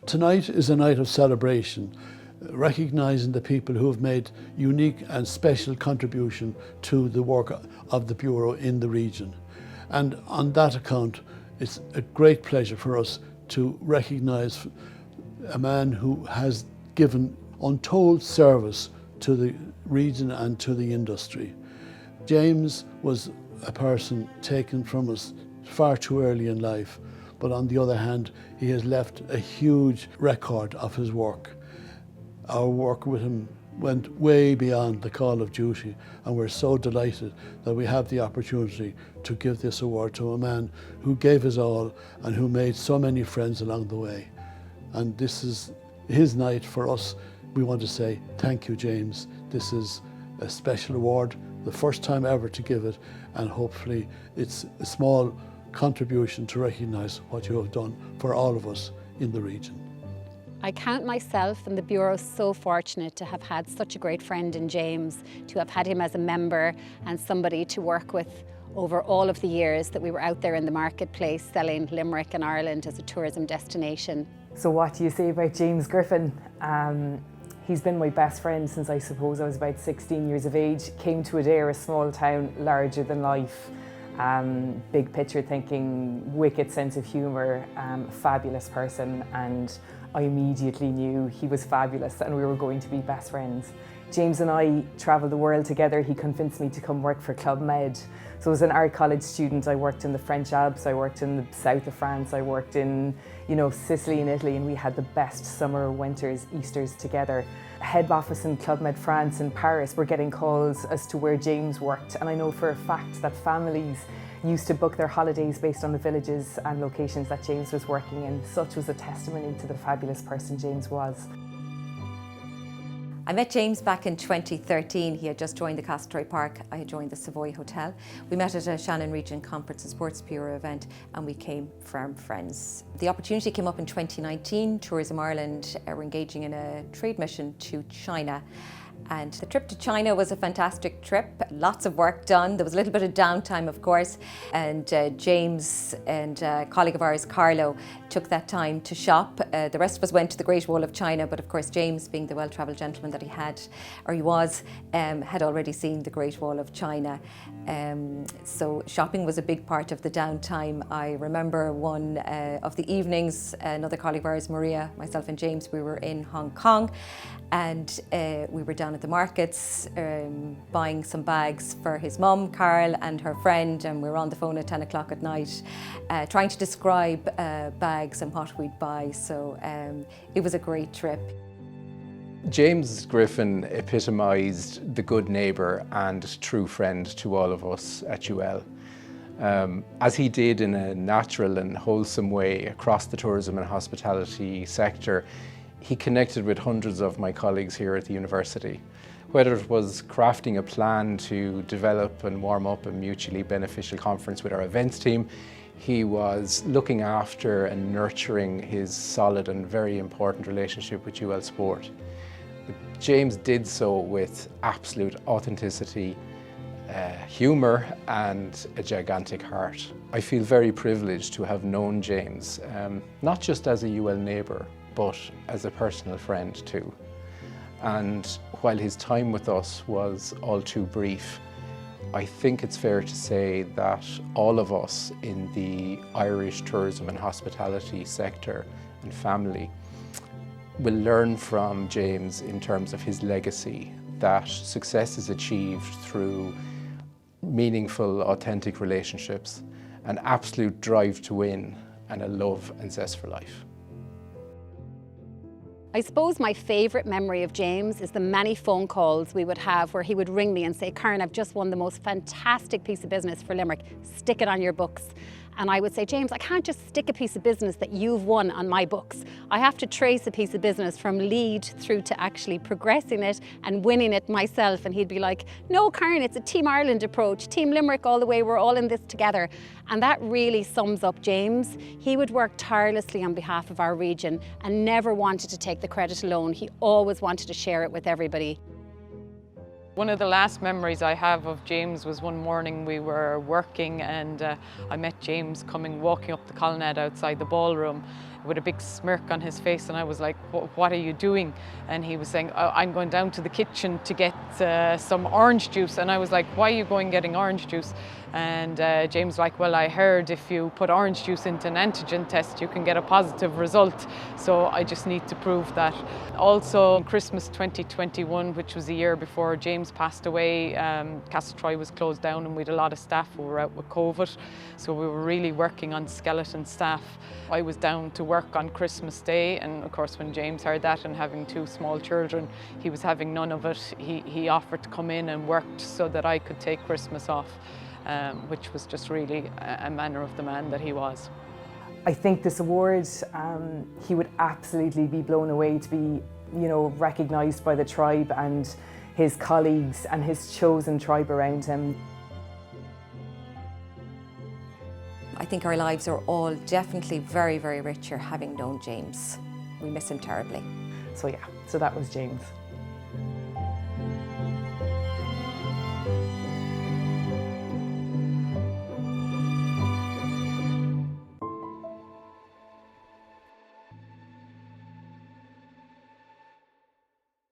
Tonight is a night of celebration, recognising the people who have made unique and special contribution to the work of the Bureau in the region. And on that account, it's a great pleasure for us to recognise a man who has given untold service to the region and to the industry. James was a person taken from us far too early in life, but on the other hand, he has left a huge record of his work. Our work with him went way beyond the call of duty, and we're so delighted that we have the opportunity to give this award to a man who gave his all and who made so many friends along the way. And this is his night for us. We want to say thank you, James. This is a special award, the first time ever to give it, and hopefully it's a small contribution to recognise what you have done for all of us in the region. I count myself and the Bureau so fortunate to have had such a great friend in James, to have had him as a member and somebody to work with over all of the years that we were out there in the marketplace selling Limerick and Ireland as a tourism destination. So what do you say about James Griffin? He's been my best friend since I suppose I was about 16 years of age. Came to Adair, a small town, larger than life. Big picture thinking, wicked sense of humour, fabulous person, and I immediately knew he was fabulous and we were going to be best friends. James and I travelled the world together. He convinced me to come work for Club Med. So as an art college student, I worked in the French Alps, I worked in the south of France, I worked in, Sicily and Italy, and we had the best summer, winters, Easters together. Head office in Club Med France in Paris were getting calls as to where James worked, and I know for a fact that families used to book their holidays based on the villages and locations that James was working in. Such was a testimony to the fabulous person James was. I met James back in 2013. He had just joined the Castletroy Park. I had joined the Savoy Hotel. We met at a Shannon Region Conference and Sports Bureau event and we became firm friends. The opportunity came up in 2019. Tourism Ireland were engaging in a trade mission to China. And the trip to China was a fantastic trip, lots of work done. There was a little bit of downtime, of course, and James and a colleague of ours, Carlo, took that time to shop. The rest of us went to the Great Wall of China, but of course James, being the well-travelled gentleman that he was, had already seen the Great Wall of China. So shopping was a big part of the downtime. I remember one of the evenings, another colleague of ours, Maria, myself and James, we were in Hong Kong, and we were down at the markets buying some bags for his mum, Carl, and her friend, and we were on the phone at 10 o'clock at night trying to describe bags and what we'd buy, so it was a great trip. James Griffin epitomised the good neighbour and true friend to all of us at UL. As he did in a natural and wholesome way across the tourism and hospitality sector, he connected with hundreds of my colleagues here at the university. Whether it was crafting a plan to develop and warm up a mutually beneficial conference with our events team, he was looking after and nurturing his solid and very important relationship with UL Sport. James did so with absolute authenticity, humour and a gigantic heart. I feel very privileged to have known James, not just as a UL neighbour, but as a personal friend too. And while his time with us was all too brief, I think it's fair to say that all of us in the Irish tourism and hospitality sector and family will learn from James in terms of his legacy, that success is achieved through meaningful, authentic relationships, an absolute drive to win, and a love and zest for life. I suppose my favourite memory of James is the many phone calls we would have where he would ring me and say, "Karen, I've just won the most fantastic piece of business for Limerick, stick it on your books." And I would say, "James, I can't just stick a piece of business that you've won on my books. I have to trace a piece of business from lead through to actually progressing it and winning it myself." And he'd be like, "No, Karen, it's a Team Ireland approach, Team Limerick all the way, we're all in this together." And that really sums up James. He would work tirelessly on behalf of our region and never wanted to take the credit alone. He always wanted to share it with everybody. One of the last memories I have of James was one morning we were working and I met James walking up the colonnade outside the ballroom. with a big smirk on his face, and I was like, what are you doing? And he was saying, oh, I'm going down to the kitchen to get some orange juice. And I was like, why are you going getting orange juice? And James was like, well, I heard if you put orange juice into an antigen test, you can get a positive result. So I just need to prove that. Also, in Christmas 2021, which was the year before James passed away, Castletroy was closed down and we had a lot of staff who were out with COVID. So we were really working on skeleton staff. I was down to work on Christmas Day, and of course when James heard that, and having 2 small children, he was having none of it. He offered to come in and worked so that I could take Christmas off. Which was just really a manner of the man that he was. I think this award, he would absolutely be blown away to be, recognised by the tribe and his colleagues and his chosen tribe around him. I think our lives are all definitely very, very richer having known James. We miss him terribly. So that was James.